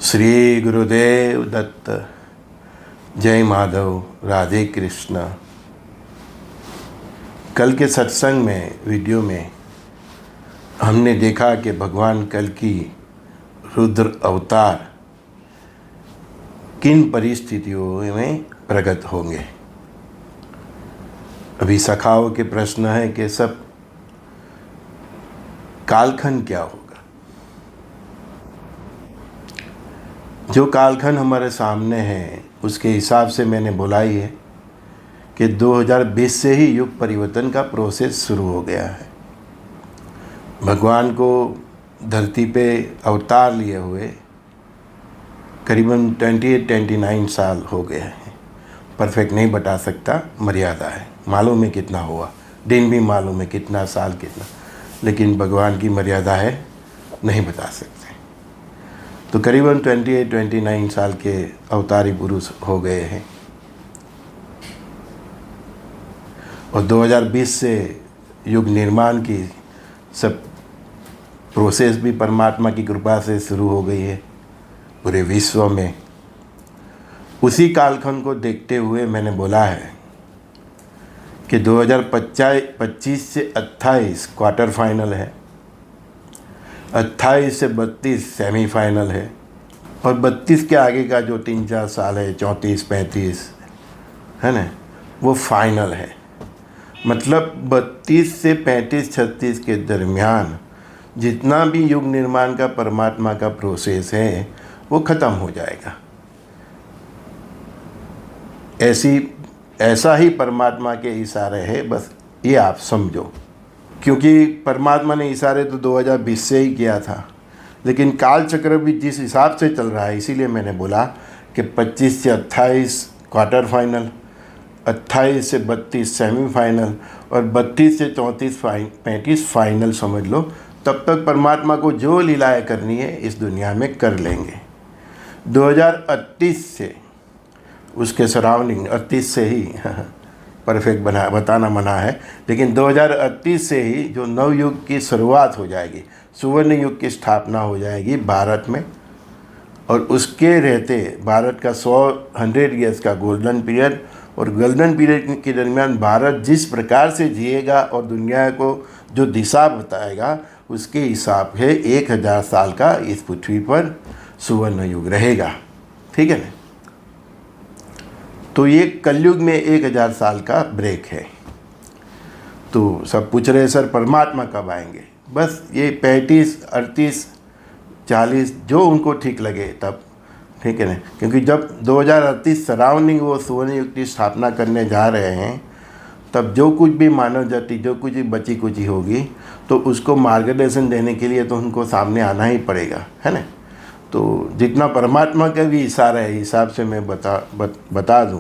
श्री गुरुदेव दत्त। जय माधव, राधे कृष्ण। कल के सत्संग में वीडियो में हमने देखा कि भगवान कल की रुद्र अवतार किन परिस्थितियों में प्रकट होंगे। अभी सखाओं के प्रश्न है कि सब कालखंड क्या होगा। जो कालखंड हमारे सामने है उसके हिसाब से मैंने बोला ही है कि 2020 से ही युग परिवर्तन का प्रोसेस शुरू हो गया है। भगवान को धरती पे अवतार लिए हुए करीबन 28-29 साल हो गए हैं। परफेक्ट नहीं बता सकता, मर्यादा है। मालूम है कितना हुआ, दिन भी मालूम है कितना, साल कितना, लेकिन भगवान की मर्यादा है, नहीं बता सकते। तो करीबन 28-29 साल के अवतारी पुरुष हो गए हैं और 2020 से युग निर्माण की सब प्रोसेस भी परमात्मा की कृपा से शुरू हो गई है पूरे विश्व में। उसी कालखंड को देखते हुए मैंने बोला है कि 2025 से 28 क्वार्टर फाइनल है, 28 से 32 सेमीफाइनल है और 32 के आगे का जो 3-4 साल है, 34-35 है ना, वो फाइनल है। मतलब 32 से 35-36 के दरमियान जितना भी युग निर्माण का परमात्मा का प्रोसेस है वो ख़त्म हो जाएगा। ऐसा ही परमात्मा के इशारे है, बस ये आप समझो। क्योंकि परमात्मा ने इशारे तो 2020 से ही किया था, लेकिन काल चक्र भी जिस हिसाब से चल रहा है, इसीलिए मैंने बोला कि 25 से 28 क्वार्टर फाइनल, 28 से 32 सेमीफाइनल और 32 से 34-35 फाइनल समझ लो। तब तक परमात्मा को जो लीलाएँ करनी है इस दुनिया में कर लेंगे। 2038 से उसके सराउंडिंग 38 से ही परफेक्ट बताना मना है, लेकिन 2038 से ही जो नवयुग की शुरुआत हो जाएगी, सुवर्ण युग की स्थापना हो जाएगी भारत में। और उसके रहते भारत का 100 ईयर्स का गोल्डन पीरियड, और गोल्डन पीरियड के दरमियान भारत जिस प्रकार से जिएगा और दुनिया को जो दिशा बताएगा उसके हिसाब से 1000 साल का इस पृथ्वी पर सुवर्ण युग रहेगा। ठीक है ना। तो ये कलयुग में 1000 साल का ब्रेक है। तो सब पूछ रहे सर परमात्मा कब आएंगे। बस ये 35, 38, 40 जो उनको ठीक लगे तब, ठीक है ना। क्योंकि जब 2038 सराउंडिंग वो सुवर्ण युग की स्थापना करने जा रहे हैं, तब जो कुछ भी मानव जाति जो कुछ भी बची कुची होगी तो उसको मार्गदर्शन देने के लिए तो उनको सामने आना ही पड़ेगा, है ना। तो जितना परमात्मा का भी इशारा है, हिसाब से मैं बता दूं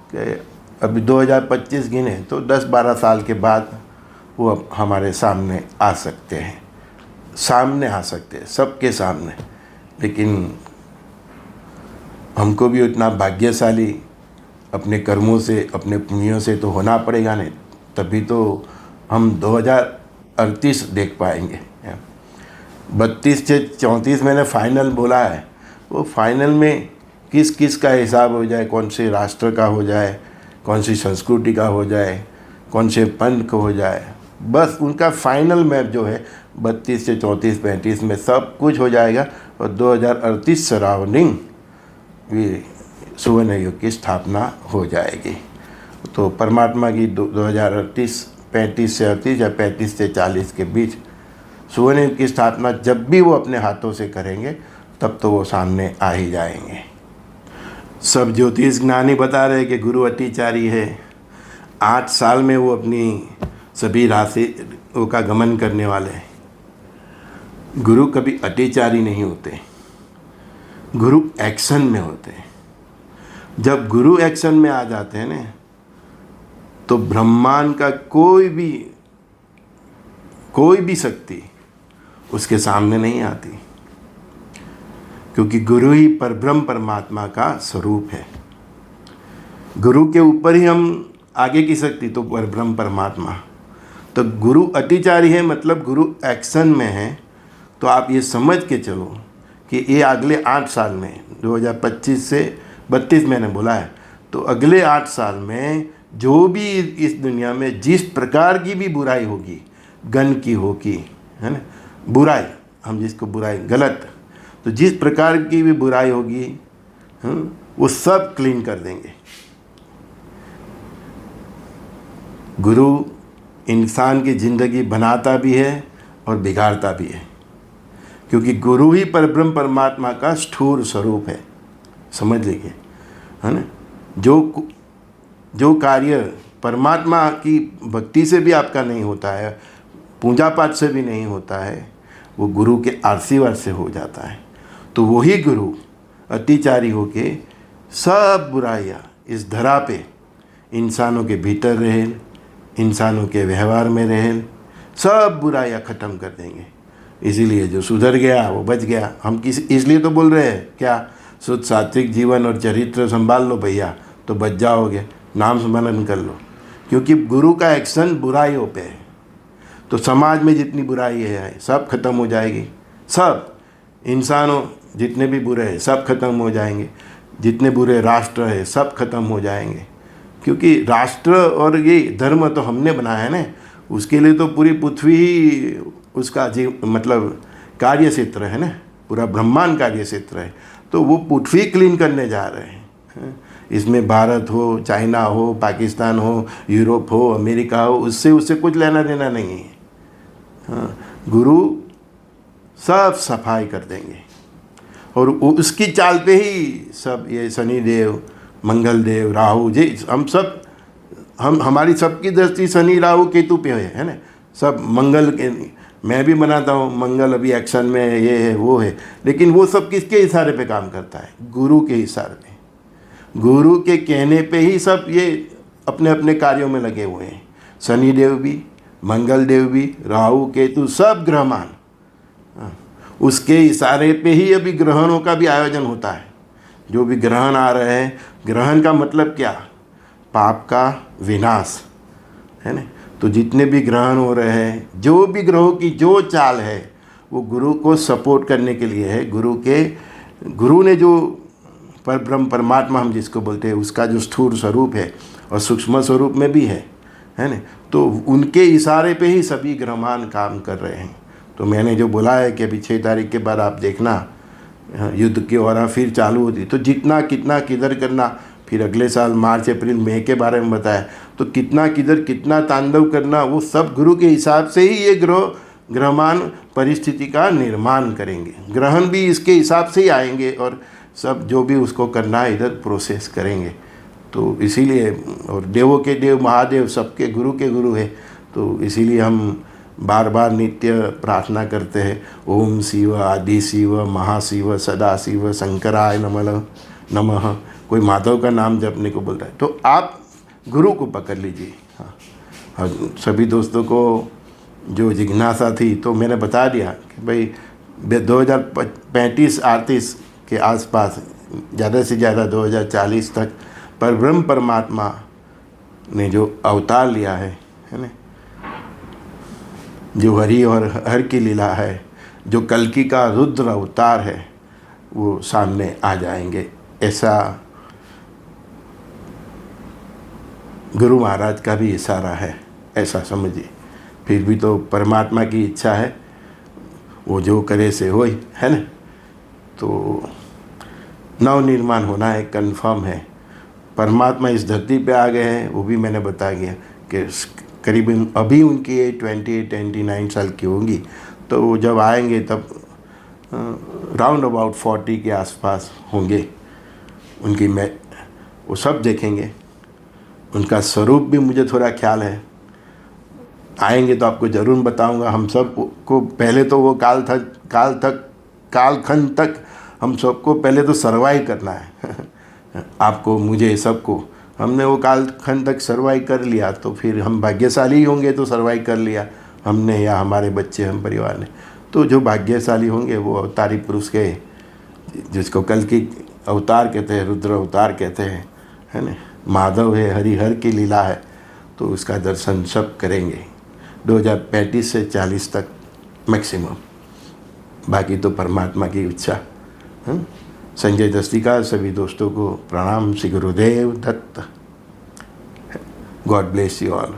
कि अभी 2025 गिने तो 10-12 साल के बाद वो अब हमारे सामने आ सकते हैं, सबके सामने। लेकिन हमको भी उतना भाग्यशाली अपने कर्मों से, अपने पुण्यों से तो होना पड़ेगा नहीं, तभी तो हम 2038 देख पाएंगे। 32 से 34 मैंने फाइनल बोला है। वो फाइनल में किस किस का हिसाब हो जाए, कौन से राष्ट्र का हो जाए, कौन सी संस्कृति का हो जाए, कौन से पंथ का हो जाए, बस उनका फाइनल मैप जो है 32 से 34-35 में सब कुछ हो जाएगा। और 2038 सराउंडिंग ये सुवर्ण युग की स्थापना हो जाएगी। तो परमात्मा की 2038, 35 से 38 या 35 से 40 के बीच सुवर्ण युग की स्थापना जब भी वो अपने हाथों से करेंगे तब तो वो सामने आ ही जाएंगे। सब ज्योतिष ज्ञानी बता रहे कि गुरु अतिचारी है। 8 साल में वो अपनी सभी राशियों का गमन करने वाले हैं। गुरु कभी अतिचारी नहीं होते, गुरु एक्शन में होते हैं। जब गुरु एक्शन में आ जाते हैं ना, तो ब्रह्मांड का कोई भी शक्ति उसके सामने नहीं आती, क्योंकि गुरु ही परब्रह्म परमात्मा का स्वरूप है। गुरु के ऊपर ही हम आगे की शक्ति तो परब्रह्म परमात्मा। तो गुरु अतिचारी है, मतलब गुरु एक्शन में है। तो आप ये समझ के चलो कि ये अगले 8 साल में 2025 से 32 मैंने बोला है, तो अगले 8 साल में जो भी इस दुनिया में जिस प्रकार की भी बुराई होगी, गन की होगी, है ना, बुराई, हम जिसको बुराई गलत, तो जिस प्रकार की भी बुराई होगी वो सब क्लीन कर देंगे। गुरु इंसान की ज़िंदगी बनाता भी है और बिगाड़ता भी है, क्योंकि गुरु ही परब्रह्म परमात्मा का स्थूल स्वरूप है, समझ लीजिए, है ना। जो कार्य परमात्मा की भक्ति से भी आपका नहीं होता है, पूजा पाठ से भी नहीं होता है, वो गुरु के आशीर्वाद से हो जाता है। तो वही गुरु अत्याचारी होके सब बुराइयाँ इस धरा पे इंसानों के भीतर रहे, इंसानों के व्यवहार में रहे, सब बुराइयाँ ख़त्म कर देंगे। इसीलिए जो सुधर गया वो बच गया। हम इसलिए तो बोल रहे हैं क्या, शुद्ध सात्विक जीवन और चरित्र संभाल लो भैया तो बच जाओगे, नाम स्मरण कर लो। क्योंकि गुरु का एक्शन बुराइयों पे है, तो समाज में जितनी बुराई है सब खत्म हो जाएगी। सब इंसानों जितने भी बुरे हैं सब खत्म हो जाएंगे, जितने बुरे राष्ट्र है सब खत्म हो जाएंगे। क्योंकि राष्ट्र और ये धर्म तो हमने बनाया है ना, उसके लिए तो पूरी पृथ्वी ही उसका मतलब कार्य क्षेत्र है ना, पूरा ब्रह्मांड कार्य क्षेत्र है। तो वो पृथ्वी क्लीन करने जा रहे हैं। इसमें भारत हो, चाइना हो, पाकिस्तान हो, यूरोप हो, अमेरिका हो, उससे कुछ लेना देना नहीं है। हाँ, गुरु सब सफाई कर देंगे और उसकी चाल पे ही सब ये शनिदेव, मंगल देव, राहु जी, हमारी सबकी दृष्टि शनि राहु केतु पे है ना। सब मंगल के, मैं भी बनाता हूँ मंगल अभी एक्शन में है, ये है वो है, लेकिन वो सब किसके इशारे पे काम करता है? गुरु के इशारे पे। गुरु के कहने पे ही सब ये अपने अपने कार्यों में लगे हुए हैं। शनिदेव भी, मंगल देव भी, राहु केतु सब ग्रहमान, उसके इशारे पे ही अभी ग्रहणों का भी आयोजन होता है। जो भी ग्रहण आ रहे हैं, ग्रहण का मतलब क्या? पाप का विनाश, है ना। तो जितने भी ग्रहण हो रहे हैं, जो भी ग्रहों की जो चाल है, वो गुरु को सपोर्ट करने के लिए है। गुरु ने जो परब्रह्म परमात्मा हम जिसको बोलते हैं, उसका जो स्थूल स्वरूप है और सूक्ष्म स्वरूप में भी है ना, तो उनके इशारे पे ही सभी ग्रहमान काम कर रहे हैं। तो मैंने जो बोला है कि अभी 6 तारीख के बाद आप देखना युद्ध की ओर फिर चालू होती, तो जितना कितना किधर करना, फिर अगले साल मार्च अप्रैल मई के बारे में बताया, तो कितना किधर कितना तांडव करना, वो सब गुरु के हिसाब से ही ये ग्रहमान परिस्थिति का निर्माण करेंगे। ग्रहण भी इसके हिसाब से ही आएंगे और सब जो भी उसको करना है इधर प्रोसेस करेंगे। तो इसीलिए, और देवों के देव महादेव सबके गुरु के गुरु है, तो इसीलिए हम बार बार नित्य प्रार्थना करते हैं, ओम शिव आदि शिव महाशिव सदा शिव शंकराय नमः। कोई माधव का नाम जपने को बोलता है, तो आप गुरु को पकड़ लीजिए। हाँ, सभी दोस्तों को जो जिज्ञासा थी तो मैंने बता दिया कि भाई 2035-38 के आसपास, ज़्यादा से ज़्यादा 2040 तक परब्रह्म परमात्मा ने जो अवतार लिया है ना, जो हरि और हर की लीला है, जो कल्कि का रुद्र अवतार है, वो सामने आ जाएंगे। ऐसा गुरु महाराज का भी इशारा है, ऐसा समझिए। फिर भी तो परमात्मा की इच्छा है, वो जो करे से होई, है ना। तो नव निर्माण होना है, कंफर्म है। परमात्मा इस धरती पे आ गए हैं, वो भी मैंने बता गया कि करीबन अभी उनकी 28-29 साल की होंगी, तो वो जब आएंगे तब राउंड अबाउट 40 के आसपास होंगे उनकी। मैं वो सब देखेंगे, उनका स्वरूप भी मुझे थोड़ा ख्याल है। आएंगे तो आपको ज़रूर बताऊंगा। हम सब को पहले तो वो कालखंड तक हम सबको पहले तो सर्वाइव करना है आपको, मुझे, सबको। हमने वो कालखंड तक सर्वाइव कर लिया तो फिर हम भाग्यशाली होंगे, तो सर्वाइव कर लिया हमने या हमारे बच्चे, हम परिवार ने। तो जो भाग्यशाली होंगे वो अवतारी पुरुष के, जिसको कल की अवतार कहते हैं, रुद्र अवतार कहते हैं, है ना, माधव है, हरिहर की लीला है, तो उसका दर्शन सब करेंगे 2035 से 40 तक मैक्सिमम। बाकी तो परमात्मा की इच्छा। संजय दस्तिका, सभी दोस्तों को प्रणाम। Shri Gurudev Datta. God bless you all.